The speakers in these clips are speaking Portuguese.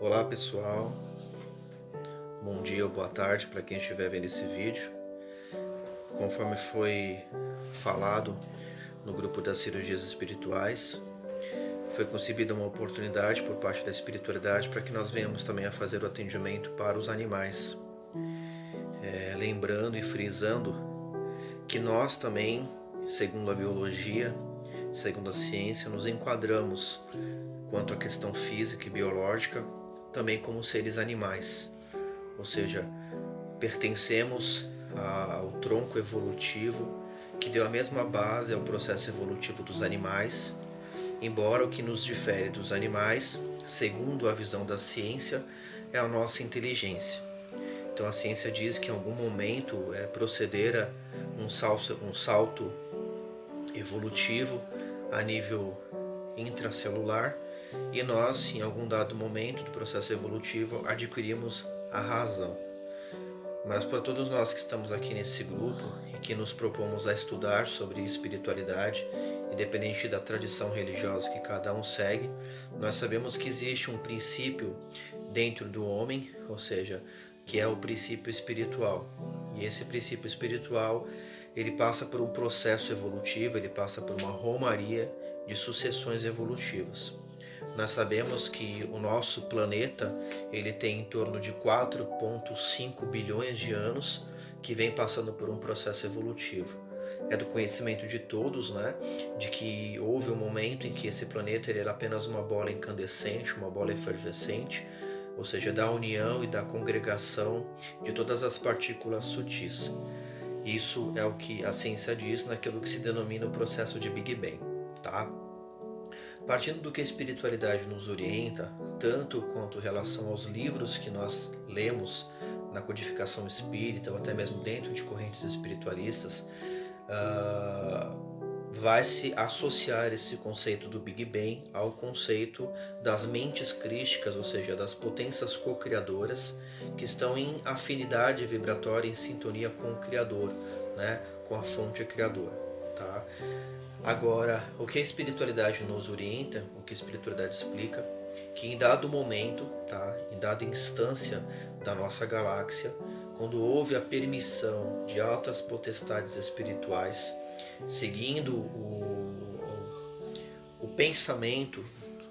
Olá pessoal, bom dia ou boa tarde para quem estiver vendo esse vídeo. Conforme foi falado no grupo das cirurgias espirituais, foi concebida uma oportunidade por parte da espiritualidade para que nós venhamos também a fazer o atendimento para os animais. Lembrando e frisando que nós também, segundo a biologia, segundo a ciência, nos enquadramos quanto à questão física e biológica também como seres animais, ou seja, pertencemos ao tronco evolutivo que deu a mesma base ao processo evolutivo dos animais, embora o que nos difere dos animais, segundo a visão da ciência, é a nossa inteligência. Então a ciência diz que em algum momento proceder a um salto evolutivo a nível intracelular e nós, em algum dado momento do processo evolutivo, adquirimos a razão. Mas para todos nós que estamos aqui nesse grupo e que nos propomos a estudar sobre espiritualidade, independente da tradição religiosa que cada um segue, nós sabemos que existe um princípio dentro do homem, ou seja, que é o princípio espiritual. E esse princípio espiritual, ele passa por um processo evolutivo, ele passa por uma romaria de sucessões evolutivas. Nós sabemos que o nosso planeta ele tem em torno de 4,5 bilhões de anos que vem passando por um processo evolutivo. É do conhecimento de todos, né, de que houve um momento em que esse planeta ele era apenas uma bola incandescente, uma bola efervescente, ou seja, da união e da congregação de todas as partículas sutis. Isso é o que a ciência diz naquilo que se denomina o processo de Big Bang, tá? Partindo do que a espiritualidade nos orienta, tanto quanto em relação aos livros que nós lemos na codificação espírita ou até mesmo dentro de correntes espiritualistas, vai se associar esse conceito do Big Bang ao conceito das mentes crísticas, ou seja, das potências co-criadoras que estão em afinidade vibratória, em sintonia com o Criador, né, com a fonte criadora, tá? Agora, o que a espiritualidade nos orienta, o que a espiritualidade explica, que em dado momento, tá, em dada instância da nossa galáxia, quando houve a permissão de altas potestades espirituais, seguindo o pensamento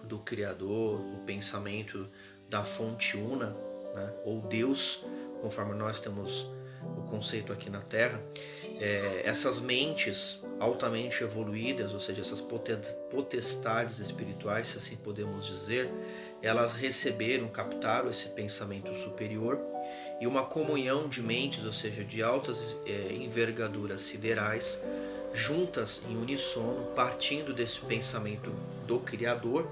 do Criador, o pensamento da fonte una, né, ou Deus, conforme nós temos o conceito aqui na Terra, essas mentes altamente evoluídas, ou seja, essas potestades espirituais, se assim podemos dizer, elas receberam, captaram esse pensamento superior e uma comunhão de mentes, ou seja, de altas envergaduras siderais, juntas em uníssono, partindo desse pensamento do Criador,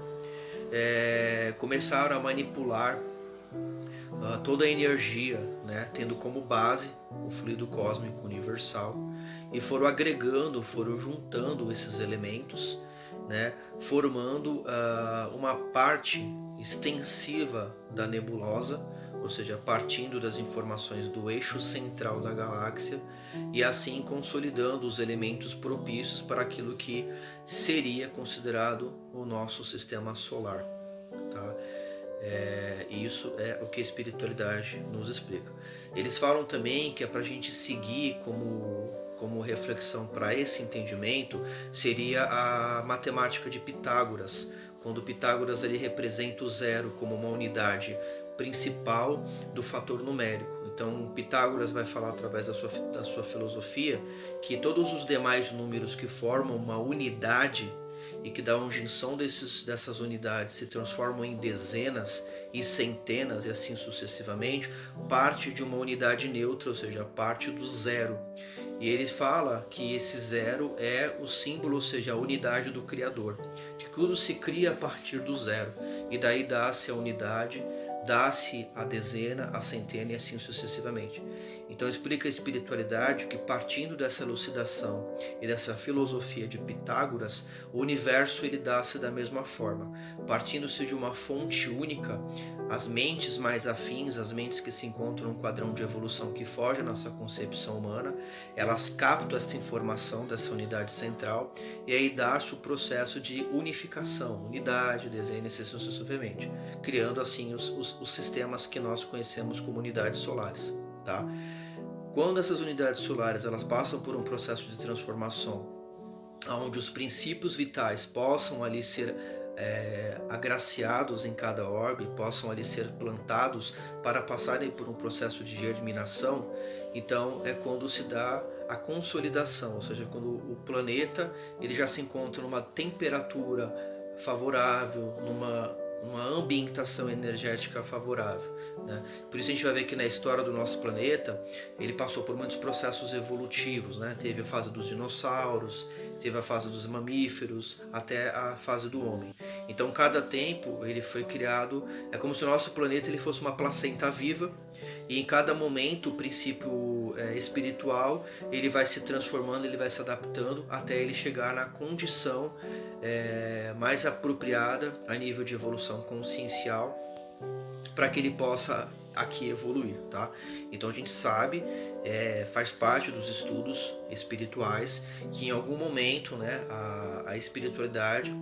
começaram a manipular toda a energia, né, tendo como base o fluido cósmico universal, e foram agregando, foram juntando esses elementos, né, formando uma parte extensiva da nebulosa, ou seja, partindo das informações do eixo central da galáxia e assim consolidando os elementos propícios para aquilo que seria considerado o nosso sistema solar, tá? Isso é o que a espiritualidade nos explica. Eles falam também que é para a gente seguir como reflexão para esse entendimento seria a matemática de Pitágoras, quando Pitágoras ele representa o zero como uma unidade principal do fator numérico. Então Pitágoras vai falar através da sua filosofia que todos os demais números que formam uma unidade e que da junção dessas unidades se transformam em dezenas e centenas e assim sucessivamente, parte de uma unidade neutra, ou seja, parte do zero. E ele fala que esse zero é o símbolo, ou seja, a unidade do Criador, que tudo se cria a partir do zero, e daí dá-se a unidade, dá-se a dezena, a centena e assim sucessivamente. Então explica a espiritualidade que, partindo dessa elucidação e dessa filosofia de Pitágoras, o universo ele dá-se da mesma forma. Partindo-se de uma fonte única, as mentes mais afins, as mentes que se encontram no quadrão de evolução que foge à nossa concepção humana, elas captam essa informação dessa unidade central e aí dá-se o processo de unificação, unidade, desenho, exceção sucessivamente, criando assim os sistemas que nós conhecemos como unidades solares. Tá? Quando essas unidades solares elas passam por um processo de transformação, onde os princípios vitais possam ali ser agraciados em cada orbe, possam ali ser plantados para passarem por um processo de germinação, então é quando se dá a consolidação, ou seja, quando o planeta ele já se encontra numa temperatura favorável, numa ambientação energética favorável, né? Por isso a gente vai ver que na história do nosso planeta ele passou por muitos processos evolutivos, né? Teve a fase dos dinossauros, teve a fase dos mamíferos, até a fase do homem. Então cada tempo ele foi criado, é como se o nosso planeta ele fosse uma placenta viva, e em cada momento o princípio espiritual ele vai se transformando, ele vai se adaptando até ele chegar na condição mais apropriada a nível de evolução consciencial para que ele possa aqui evoluir, tá? Então a gente sabe, faz parte dos estudos espirituais que em algum momento, né, a espiritualidade,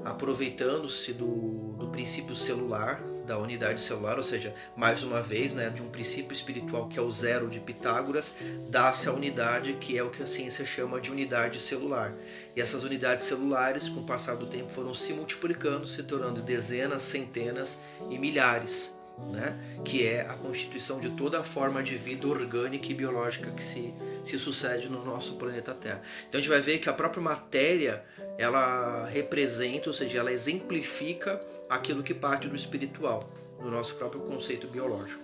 aproveitando-se do princípio celular, da unidade celular, ou seja, mais uma vez, né, de um princípio espiritual que é o zero de Pitágoras, dá-se a unidade que é o que a ciência chama de unidade celular. E essas unidades celulares, com o passar do tempo, foram se multiplicando, se tornando dezenas, centenas e milhares, né? Que é a constituição de toda a forma de vida orgânica e biológica que se sucede no nosso planeta Terra. Então a gente vai ver que a própria matéria ela representa, ou seja, ela exemplifica aquilo que parte do espiritual, no nosso próprio conceito biológico.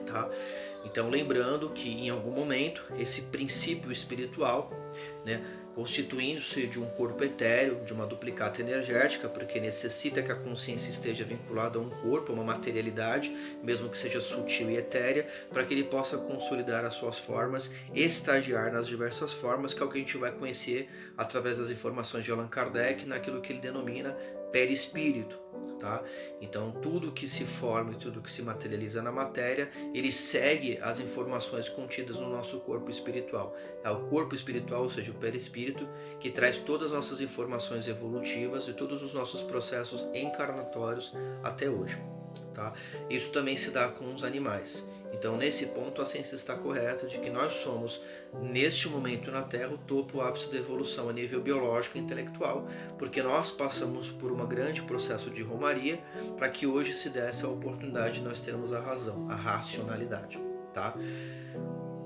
Tá? Então lembrando que em algum momento esse princípio espiritual, né, constituindo-se de um corpo etéreo, de uma duplicata energética, porque necessita que a consciência esteja vinculada a um corpo, a uma materialidade, mesmo que seja sutil e etérea, para que ele possa consolidar as suas formas, estagiar nas diversas formas, que é o que a gente vai conhecer através das informações de Allan Kardec, naquilo que ele denomina perispírito. Tá? Então tudo que se forma e tudo que se materializa na matéria, ele segue as informações contidas no nosso corpo espiritual. É o corpo espiritual, ou seja, o perispírito, que traz todas as nossas informações evolutivas e todos os nossos processos encarnatórios até hoje. Tá? Isso também se dá com os animais. Então nesse ponto a ciência está correta de que nós somos, neste momento na Terra, o topo, o ápice da evolução a nível biológico e intelectual, porque nós passamos por um grande processo de romaria para que hoje se desse a oportunidade de nós termos a razão, a racionalidade. Tá?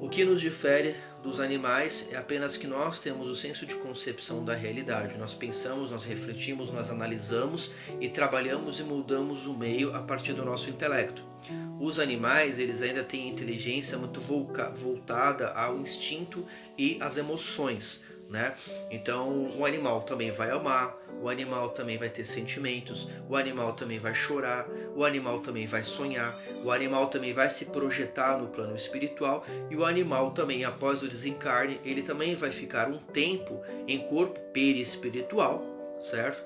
O que nos difere dos animais é apenas que nós temos o senso de concepção da realidade. Nós pensamos, nós refletimos, nós analisamos e trabalhamos e moldamos o meio a partir do nosso intelecto. Os animais, eles ainda têm inteligência muito voltada ao instinto e às emoções, né? Então o animal também vai amar, o animal também vai ter sentimentos, o animal também vai chorar, o animal também vai sonhar, o animal também vai se projetar no plano espiritual, e o animal também, após o desencarne, ele também vai ficar um tempo em corpo perispiritual, certo?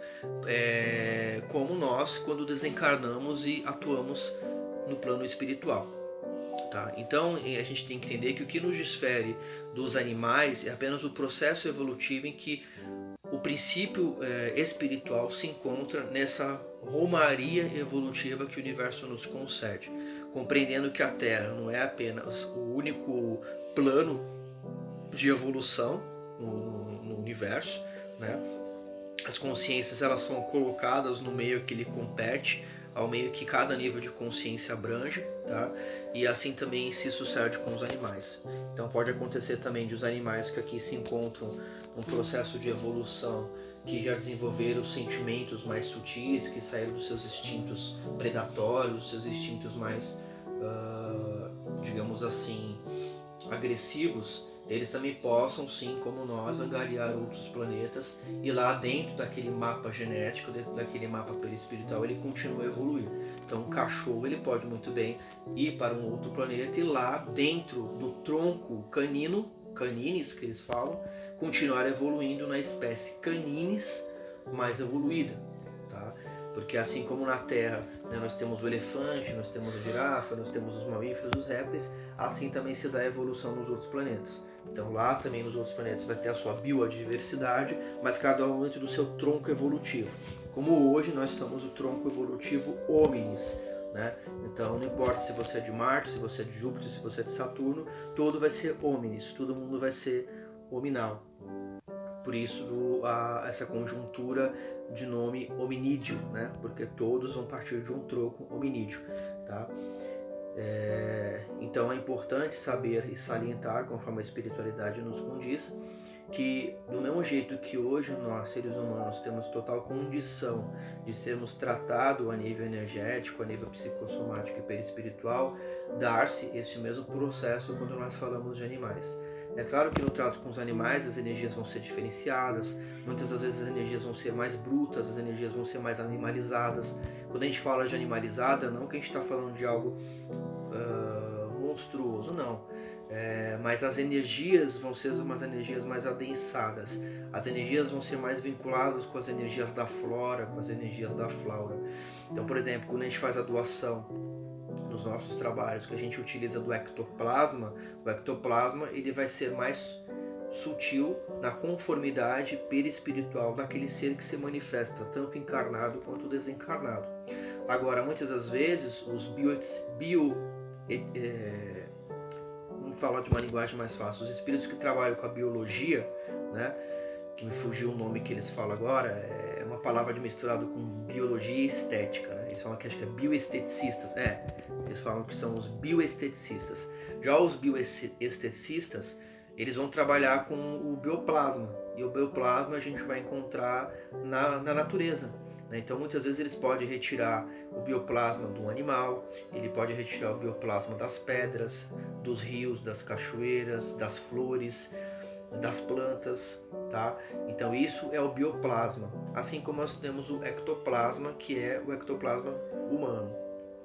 Como nós quando desencarnamos e atuamos no plano espiritual. Tá? Então a gente tem que entender que o que nos difere dos animais é apenas o processo evolutivo em que o princípio espiritual se encontra nessa romaria evolutiva que o universo nos concede, compreendendo que a Terra não é apenas o único plano de evolução no universo, né? As consciências elas são colocadas no meio que lhe compete, ao meio que cada nível de consciência abrange, tá? E assim também se sucede com os animais. Então pode acontecer também de os animais que aqui se encontram num processo de evolução, que já desenvolveram sentimentos mais sutis, que saíram dos seus instintos predatórios, seus instintos mais, digamos assim, agressivos, eles também possam, sim, como nós, angariar outros planetas e lá dentro daquele mapa genético, dentro daquele mapa perispiritual, ele continua a evoluir. Então o cachorro ele pode muito bem ir para um outro planeta e lá dentro do tronco canino, caninis que eles falam, continuar evoluindo na espécie caninis mais evoluída, tá? Porque assim como na Terra, né, nós temos o elefante, nós temos a girafa, nós temos os mamíferos, os répteis, assim também se dá a evolução nos outros planetas. Então lá também nos outros planetas vai ter a sua biodiversidade, mas cada um dentro do seu tronco evolutivo. Como hoje nós somos o tronco evolutivo Hominis, né? Então não importa se você é de Marte, se você é de Júpiter, se você é de Saturno, todo vai ser Hominis, todo mundo vai ser hominal. Por isso essa conjuntura de nome hominídeo, né? Porque todos vão partir de um tronco hominídeo, tá? Então é importante saber e salientar, conforme a espiritualidade nos condiz, que do mesmo jeito que hoje nós, seres humanos, temos total condição de sermos tratados a nível energético, a nível psicossomático e perispiritual, dar-se esse mesmo processo quando nós falamos de animais. É claro que no trato com os animais as energias vão ser diferenciadas, muitas das vezes as energias vão ser mais brutas, as energias vão ser mais animalizadas. Quando a gente fala de animalizada, não que a gente está falando de algo monstruoso, não. Mas as energias vão ser umas energias mais adensadas. As energias vão ser mais vinculadas com as energias da flora, com as energias da fauna. Então, por exemplo, quando a gente faz a doação nos nossos trabalhos, que a gente utiliza do ectoplasma, o ectoplasma ele vai ser mais sutil na conformidade perispiritual daquele ser que se manifesta, tanto encarnado quanto desencarnado. Agora, muitas das vezes, os vamos falar de uma linguagem mais fácil, os espíritos que trabalham com a biologia, né, que me fugiu o nome que eles falam agora, é uma palavra misturada com biologia e estética, né? Eles falam que acho que é bioesteticistas, eles falam que são os bioesteticistas. Já os bioesteticistas, eles vão trabalhar com o bioplasma, e o bioplasma a gente vai encontrar na natureza. Então muitas vezes eles podem retirar o bioplasma de um animal, ele pode retirar o bioplasma das pedras, dos rios, das cachoeiras, das flores, das plantas, tá? Então isso é o bioplasma, assim como nós temos o ectoplasma, que é o ectoplasma humano,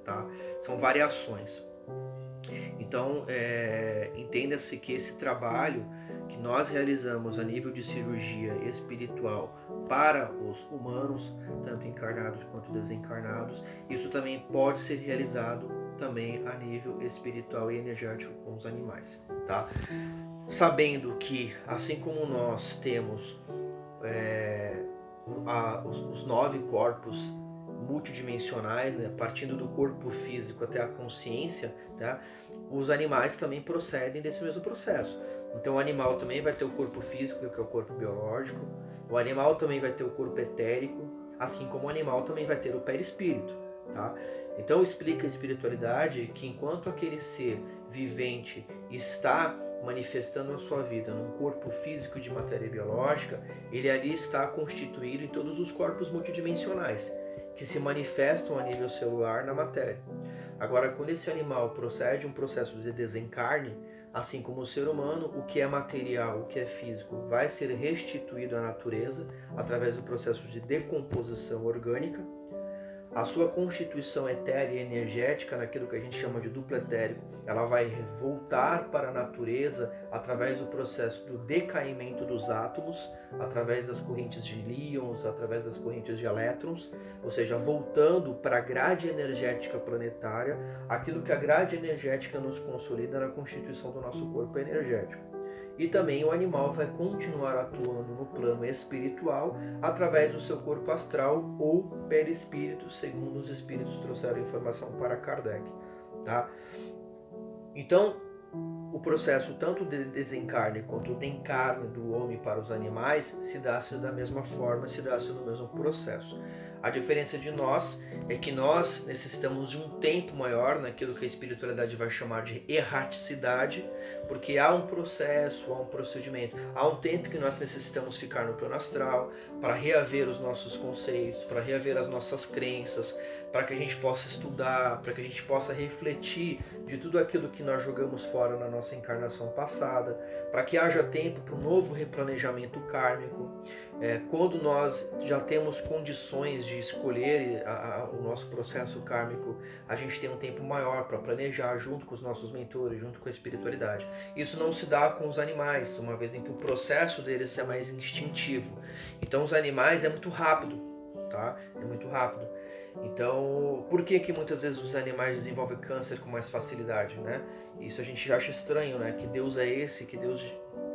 tá? São variações. Então entenda-se que esse trabalho que nós realizamos a nível de cirurgia espiritual para os humanos, tanto encarnados quanto desencarnados, isso também pode ser realizado também a nível espiritual e energético com os animais, tá? Sabendo que, assim como nós temos os 9 corpos multidimensionais, né, partindo do corpo físico até a consciência, tá? Os animais também procedem desse mesmo processo. Então o animal também vai ter o corpo físico, que é o corpo biológico, o animal também vai ter o corpo etérico, assim como o animal também vai ter o perispírito, tá? Então explica a espiritualidade que enquanto aquele ser vivente está manifestando a sua vida num corpo físico de matéria biológica, ele ali está constituído em todos os corpos multidimensionais, que se manifestam a nível celular na matéria. Agora, quando esse animal procede um processo de desencarne, assim como o ser humano, o que é material, o que é físico, vai ser restituído à natureza através do processo de decomposição orgânica. A sua constituição etérea e energética, naquilo que a gente chama de duplo etérico, ela vai voltar para a natureza através do processo do decaimento dos átomos, através das correntes de íons, através das correntes de elétrons, ou seja, voltando para a grade energética planetária, aquilo que a grade energética nos consolida na constituição do nosso corpo energético. E também o animal vai continuar atuando no plano espiritual através do seu corpo astral ou perispírito, segundo os espíritos trouxeram informação para Kardec, tá? Então, o processo tanto de desencarne quanto de encarne do homem para os animais se dá da mesma forma, se dá no mesmo processo. A diferença de nós é que nós necessitamos de um tempo maior naquilo que a espiritualidade vai chamar de erraticidade, porque há um processo, há um procedimento, há um tempo que nós necessitamos ficar no plano astral para reaver os nossos conceitos, para reaver as nossas crenças, para que a gente possa estudar, para que a gente possa refletir de tudo aquilo que nós jogamos fora na nossa encarnação passada, para que haja tempo para um novo replanejamento kármico. Quando nós já temos condições de escolher o nosso processo kármico, a gente tem um tempo maior para planejar junto com os nossos mentores, junto com a espiritualidade. Isso não se dá com os animais, uma vez em que o processo deles é mais instintivo. Então os animais é muito rápido, tá? É muito rápido. Então, por que muitas vezes os animais desenvolvem câncer com mais facilidade, né? Isso a gente já acha estranho, né? Que Deus é esse, que Deus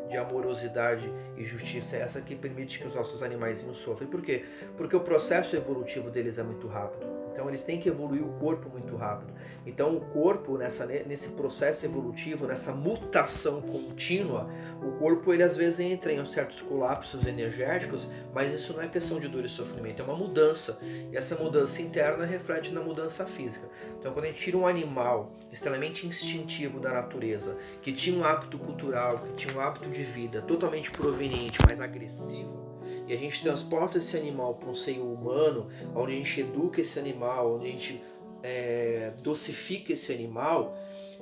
de amorosidade e justiça é essa que permite que os nossos animaizinhos sofrem. Por quê? Porque o processo evolutivo deles é muito rápido. Então eles têm que evoluir o corpo muito rápido. Então o corpo, nesse processo evolutivo, nessa mutação contínua, o corpo ele às vezes entra em certos colapsos energéticos, mas isso não é questão de dor e sofrimento, é uma mudança. E essa mudança interna reflete na mudança física. Então quando a gente tira um animal extremamente instintivo da natureza, que tinha um hábito cultural, que tinha um hábito de vida totalmente proveniente, mais agressivo, e a gente transporta esse animal para um seio humano, onde a gente educa esse animal, onde a gente dosifica esse animal,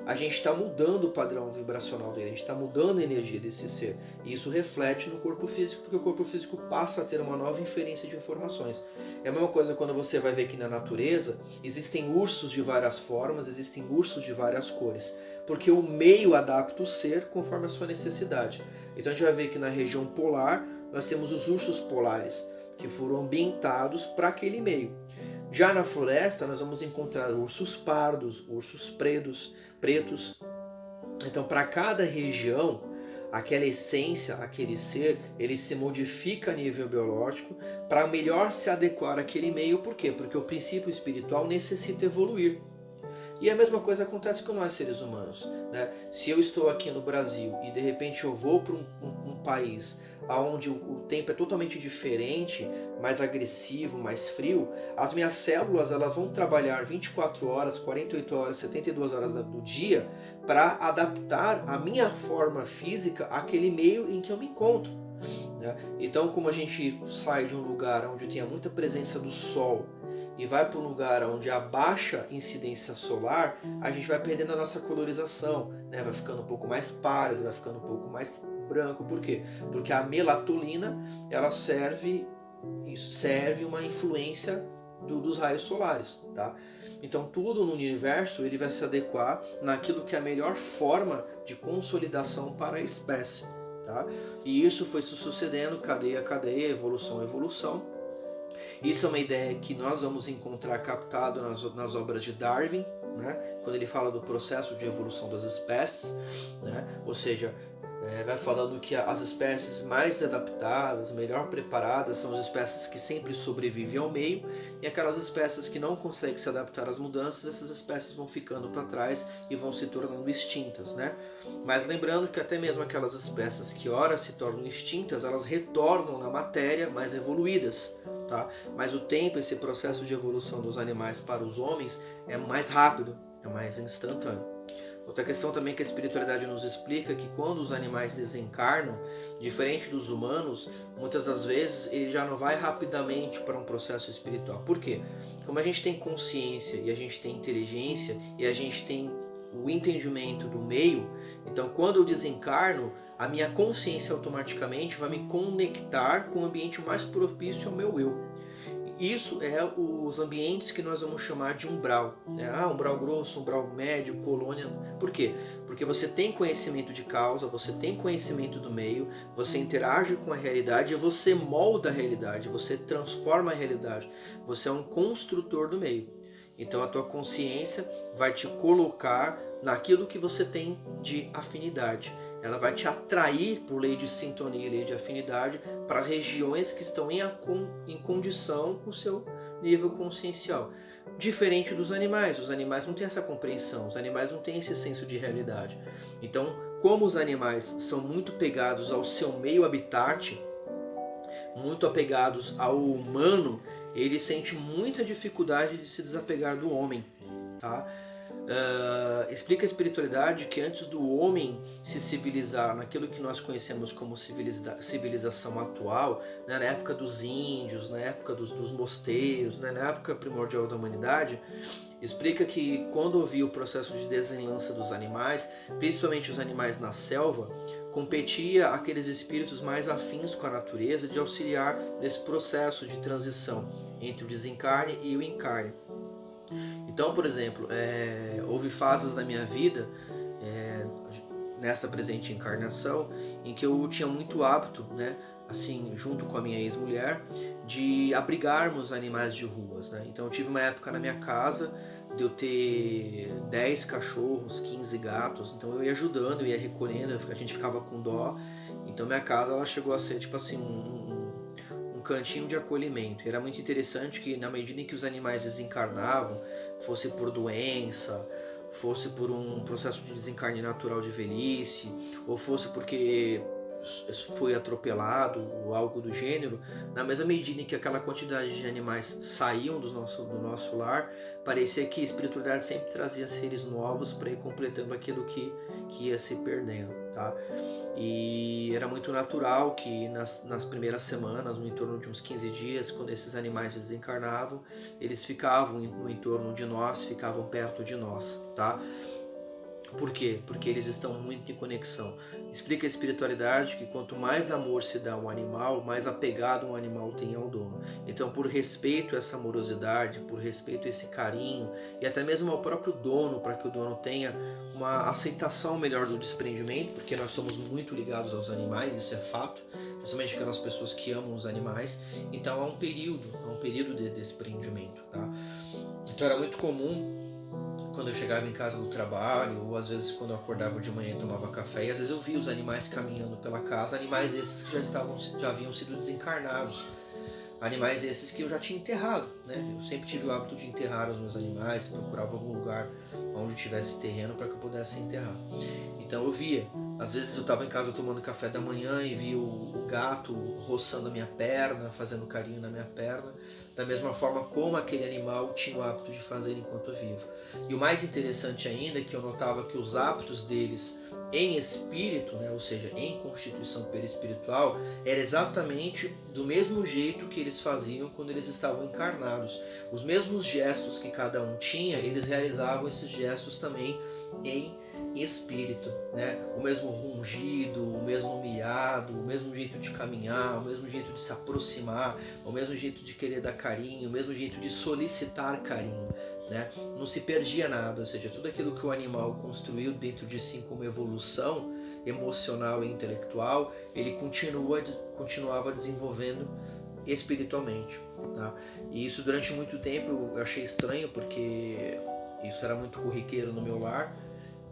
a gente está mudando o padrão vibracional dele, a gente está mudando a energia desse ser. E isso reflete no corpo físico, porque o corpo físico passa a ter uma nova inferência de informações. É a mesma coisa quando você vai ver que na natureza existem ursos de várias formas, existem ursos de várias cores, porque o meio adapta o ser conforme a sua necessidade. Então a gente vai ver que na região polar nós temos os ursos polares, que foram ambientados para aquele meio. Já na floresta nós vamos encontrar ursos pardos, ursos pretos. Então para cada região, aquela essência, aquele ser, ele se modifica a nível biológico para melhor se adequar àquele meio. Por quê? Porque o princípio espiritual necessita evoluir. E a mesma coisa acontece com nós seres humanos, né? Se eu estou aqui no Brasil e de repente eu vou para um país onde o tempo é totalmente diferente, mais agressivo, mais frio, as minhas células elas vão trabalhar 24 horas, 48 horas, 72 horas do dia para adaptar a minha forma física àquele meio em que eu me encontro, né? Então, como a gente sai de um lugar onde tem muita presença do sol e vai para um lugar onde há baixa incidência solar, a gente vai perdendo a nossa colorização, né? Vai ficando um pouco mais pálido, vai ficando um pouco mais branco. Por quê? Porque a melatonina ela serve uma influência dos raios solares, tá? Então tudo no universo ele vai se adequar naquilo que é a melhor forma de consolidação para a espécie, tá? E isso foi se sucedendo cadeia a cadeia, evolução a evolução. Isso é uma ideia que nós vamos encontrar captado nas obras de Darwin, né? Quando ele fala do processo de evolução das espécies, né? Ou seja, vai falando que as espécies mais adaptadas, melhor preparadas, são as espécies que sempre sobrevivem ao meio, e aquelas espécies que não conseguem se adaptar às mudanças, essas espécies vão ficando para trás e vão se tornando extintas, né? Mas lembrando que até mesmo aquelas espécies que ora se tornam extintas, elas retornam na matéria mais evoluídas, tá? Mas o tempo, esse processo de evolução dos animais para os homens é mais rápido, é mais instantâneo. Outra questão também que a espiritualidade nos explica é que quando os animais desencarnam, diferente dos humanos, muitas das vezes ele já não vai rapidamente para um processo espiritual. Por quê? Como a gente tem consciência e a gente tem inteligência e a gente tem o entendimento do meio, então quando eu desencarno, a minha consciência automaticamente vai me conectar com o ambiente mais propício ao meu eu. Isso é os ambientes que nós vamos chamar de umbral, né? Umbral grosso, umbral médio, colônia. Por quê? Porque você tem conhecimento de causa, você tem conhecimento do meio, você interage com a realidade e você molda a realidade, você transforma a realidade. Você é um construtor do meio. Então a tua consciência vai te colocar naquilo que você tem de afinidade. Ela vai te atrair por lei de sintonia e lei de afinidade para regiões que estão em condição com o seu nível consciencial. Diferente dos animais. Os animais não têm essa compreensão, os animais não têm esse senso de realidade. Então, como os animais são muito pegados ao seu meio habitat, muito apegados ao humano, ele sente muita dificuldade de se desapegar do homem, tá? Explica a espiritualidade que antes do homem se civilizar naquilo que nós conhecemos como civilização atual, né, na época dos índios, na época dos mosteiros, né, na época primordial da humanidade, explica que quando havia o processo de desenlaça dos animais, principalmente os animais na selva, competia aqueles espíritos mais afins com a natureza de auxiliar nesse processo de transição entre o desencarne e o encarne. Então, por exemplo, houve fases na minha vida, nesta presente encarnação, em que eu tinha muito hábito, né, assim, junto com a minha ex-mulher, de abrigarmos animais de ruas, né? Então eu tive uma época na minha casa de eu ter 10 cachorros, 15 gatos, então eu ia ajudando, eu ia recolhendo, a gente ficava com dó. Então minha casa ela chegou a ser tipo assim um cantinho de acolhimento. E era muito interessante que na medida em que os animais desencarnavam, fosse por doença, fosse por um processo de desencarne natural de velhice, ou fosse porque foi atropelado ou algo do gênero, na mesma medida em que aquela quantidade de animais saíam do nosso lar, parecia que a espiritualidade sempre trazia seres novos para ir completando aquilo que ia se perdendo, tá? E era muito natural que nas primeiras semanas, no entorno de uns 15 dias, quando esses animais desencarnavam, eles ficavam no entorno de nós, ficavam perto de nós, tá? Por quê? Porque eles estão muito em conexão. Explica a espiritualidade que quanto mais amor se dá a um animal, mais apegado um animal tem ao dono. Então, por respeito a essa amorosidade, por respeito a esse carinho e até mesmo ao próprio dono, para que o dono tenha uma aceitação melhor do desprendimento, porque nós somos muito ligados aos animais, isso é fato, principalmente aquelas pessoas que amam os animais. Então, há um período de desprendimento, tá? Então, era muito comum quando eu chegava em casa do trabalho, ou às vezes quando eu acordava de manhã e tomava café, e às vezes eu via os animais caminhando pela casa, animais esses que já haviam sido desencarnados, animais esses que eu já tinha enterrado, né? Eu sempre tive o hábito de enterrar os meus animais, procurava algum lugar onde tivesse terreno para que eu pudesse enterrar. Então eu via, às vezes eu estava em casa tomando café da manhã e via o gato roçando a minha perna, fazendo carinho na minha perna, da mesma forma como aquele animal tinha o hábito de fazer enquanto vivo. E o mais interessante ainda é que eu notava que os hábitos deles em espírito, né, ou seja, em constituição perispiritual, era exatamente do mesmo jeito que eles faziam quando eles estavam encarnados. Os mesmos gestos que cada um tinha, eles realizavam esses gestos também em espírito, né? O mesmo rungido, o mesmo miado, o mesmo jeito de caminhar, o mesmo jeito de se aproximar, o mesmo jeito de querer dar carinho, o mesmo jeito de solicitar carinho, né? Não se perdia nada, ou seja, tudo aquilo que o animal construiu dentro de si como evolução emocional e intelectual, ele continuava desenvolvendo espiritualmente, tá? E isso durante muito tempo eu achei estranho, porque isso era muito corriqueiro no meu lar.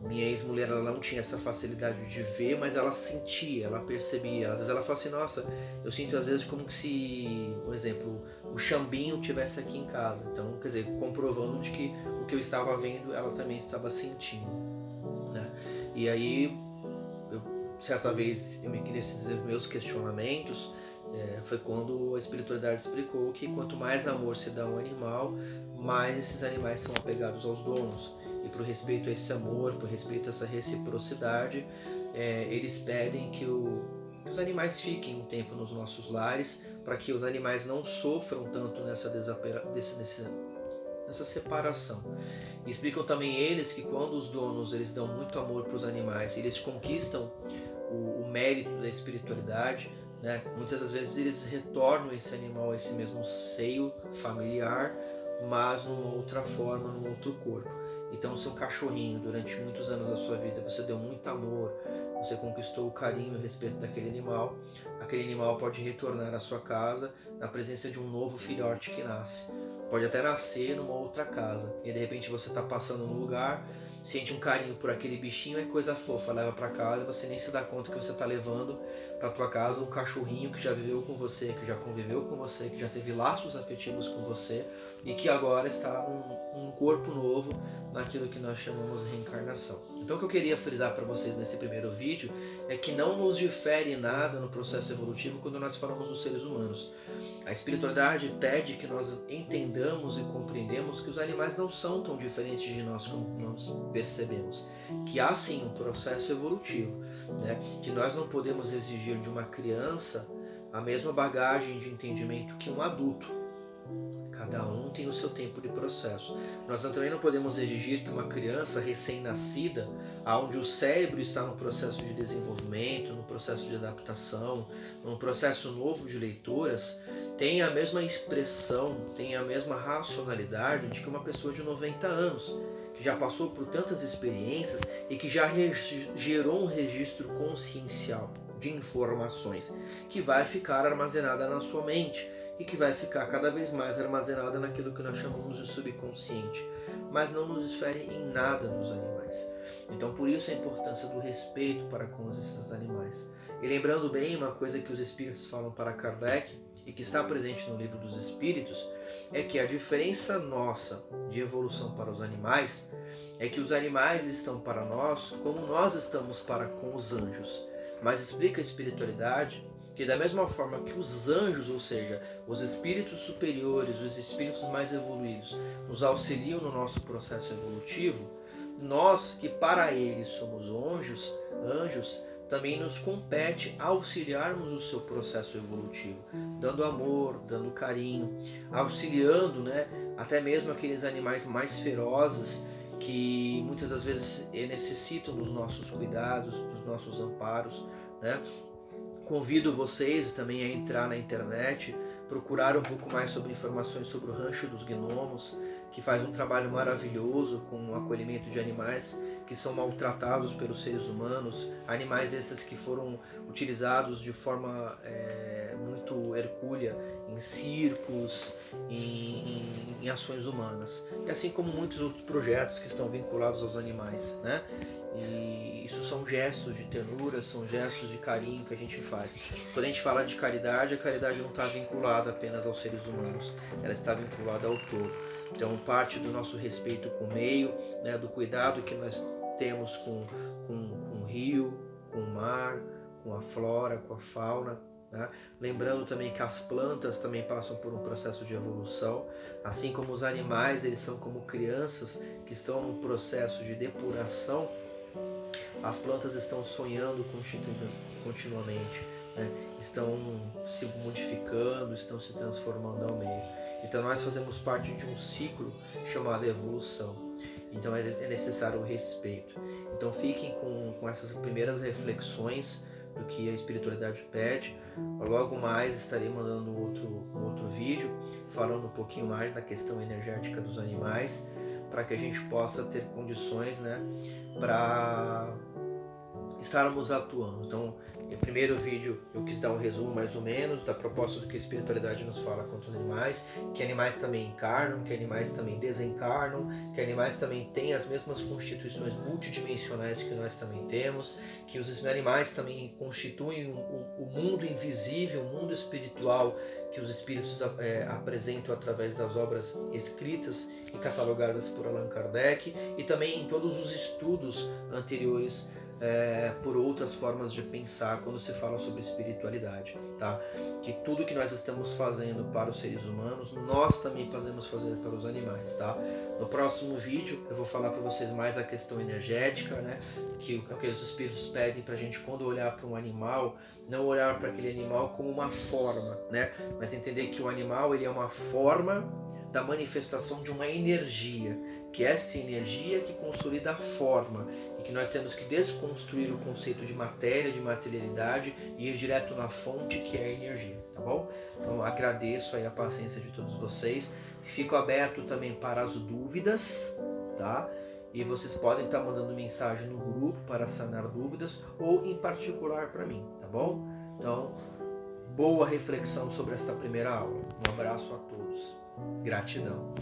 Minha ex-mulher ela não tinha essa facilidade de ver, mas ela sentia, ela percebia. Às vezes ela fala assim, nossa, eu sinto às vezes como que se, por exemplo, o Xambinho estivesse aqui em casa. Então, quer dizer, comprovando de que o que eu estava vendo, ela também estava sentindo, né? E aí, certa vez, eu me nesses meus questionamentos, foi quando a espiritualidade explicou que quanto mais amor se dá a um animal, mais esses animais são apegados aos donos. E por respeito a esse amor, por respeito a essa reciprocidade, eles pedem que os animais fiquem um tempo nos nossos lares, para que os animais não sofram tanto nessa separação. E explicam também eles que quando os donos eles dão muito amor para os animais, eles conquistam o mérito da espiritualidade, né? Muitas das vezes eles retornam esse animal a esse mesmo seio familiar, mas numa outra forma, num outro corpo. Então, seu cachorrinho, durante muitos anos da sua vida, você deu muito amor, você conquistou o carinho e o respeito daquele animal. Aquele animal pode retornar à sua casa na presença de um novo filhote que nasce. Pode até nascer numa outra casa. E de repente você está passando num lugar, sente um carinho por aquele bichinho, é coisa fofa, leva para casa e você nem se dá conta que você está levando para tua casa um cachorrinho que já viveu com você, que já conviveu com você, que já teve laços afetivos com você e que agora está num corpo novo, naquilo que nós chamamos de reencarnação. Então o que eu queria frisar para vocês nesse primeiro vídeo é que não nos difere nada no processo evolutivo quando nós falamos dos seres humanos. A espiritualidade pede que nós entendamos e compreendemos que os animais não são tão diferentes de nós como nós percebemos. Que há sim um processo evolutivo, né? Que nós não podemos exigir de uma criança a mesma bagagem de entendimento que um adulto. Cada um tem o seu tempo de processo. Nós também não podemos exigir que uma criança recém-nascida, onde o cérebro está no processo de desenvolvimento, no processo de adaptação, num processo novo de leituras, tenha a mesma expressão, tenha a mesma racionalidade de que uma pessoa de 90 anos, que já passou por tantas experiências e que já gerou um registro consciencial de informações que vai ficar armazenada na sua mente e que vai ficar cada vez mais armazenada naquilo que nós chamamos de subconsciente, mas não nos difere em nada dos animais. Então, por isso a importância do respeito para com esses animais. E lembrando bem, uma coisa que os espíritos falam para Kardec e que está presente no Livro dos Espíritos, é que a diferença nossa de evolução para os animais é que os animais estão para nós como nós estamos para com os anjos. Mas explica a espiritualidade que da mesma forma que os anjos, ou seja, os espíritos superiores, os espíritos mais evoluídos, nos auxiliam no nosso processo evolutivo, nós que para eles somos anjos, também nos compete auxiliarmos o seu processo evolutivo, dando amor, dando carinho, auxiliando, né, até mesmo aqueles animais mais ferozes que muitas das vezes necessitam dos nossos cuidados, dos nossos amparos, né? Convido vocês também a entrar na internet, procurar um pouco mais sobre informações sobre o Rancho dos Gnomos, que faz um trabalho maravilhoso com o acolhimento de animais que são maltratados pelos seres humanos, animais esses que foram utilizados de forma muito hercúlea em circos, em ações humanas, e assim como muitos outros projetos que estão vinculados aos animais, né? E isso são gestos de ternura, são gestos de carinho que a gente faz. Quando a gente fala de caridade, a caridade não está vinculada apenas aos seres humanos, ela está vinculada ao todo. Então, parte do nosso respeito com o meio, né, do cuidado que nós temos com o rio, com o mar, com a flora, com a fauna. Né? Lembrando também que as plantas também passam por um processo de evolução, assim como os animais, eles são como crianças que estão num processo de depuração. As plantas estão sonhando continuamente, né? Estão se modificando, estão se transformando ao meio. Então nós fazemos parte de um ciclo chamado evolução. Então é necessário o respeito. Então fiquem com essas primeiras reflexões do que a espiritualidade pede. Logo mais estarei mandando um outro vídeo falando um pouquinho mais da questão energética dos animais, para que a gente possa ter condições, né, para estarmos atuando. Então, no primeiro vídeo eu quis dar um resumo mais ou menos da proposta do que a espiritualidade nos fala quanto aos animais, que animais também encarnam, que animais também desencarnam, que animais também têm as mesmas constituições multidimensionais que nós também temos, que os animais também constituem o mundo invisível, o mundo espiritual que os espíritos apresentam através das obras escritas e catalogadas por Allan Kardec, e também em todos os estudos anteriores por outras formas de pensar quando se fala sobre espiritualidade, tá? Que tudo que nós estamos fazendo para os seres humanos, nós também podemos fazer para os animais, tá? No próximo vídeo eu vou falar para vocês mais a questão energética, né? Que os espíritos pedem para a gente, quando olhar para um animal, não olhar para aquele animal como uma forma, né? Mas entender que o animal, ele é uma forma da manifestação de uma energia, que é esta energia que consolida a forma, e que nós temos que desconstruir o conceito de matéria, de materialidade, e ir direto na fonte, que é a energia, tá bom? Então agradeço aí a paciência de todos vocês, fico aberto também para as dúvidas, tá? E vocês podem estar mandando mensagem no grupo para sanar dúvidas, ou em particular para mim, tá bom? Então, boa reflexão sobre esta primeira aula. Um abraço a todos. Gratidão.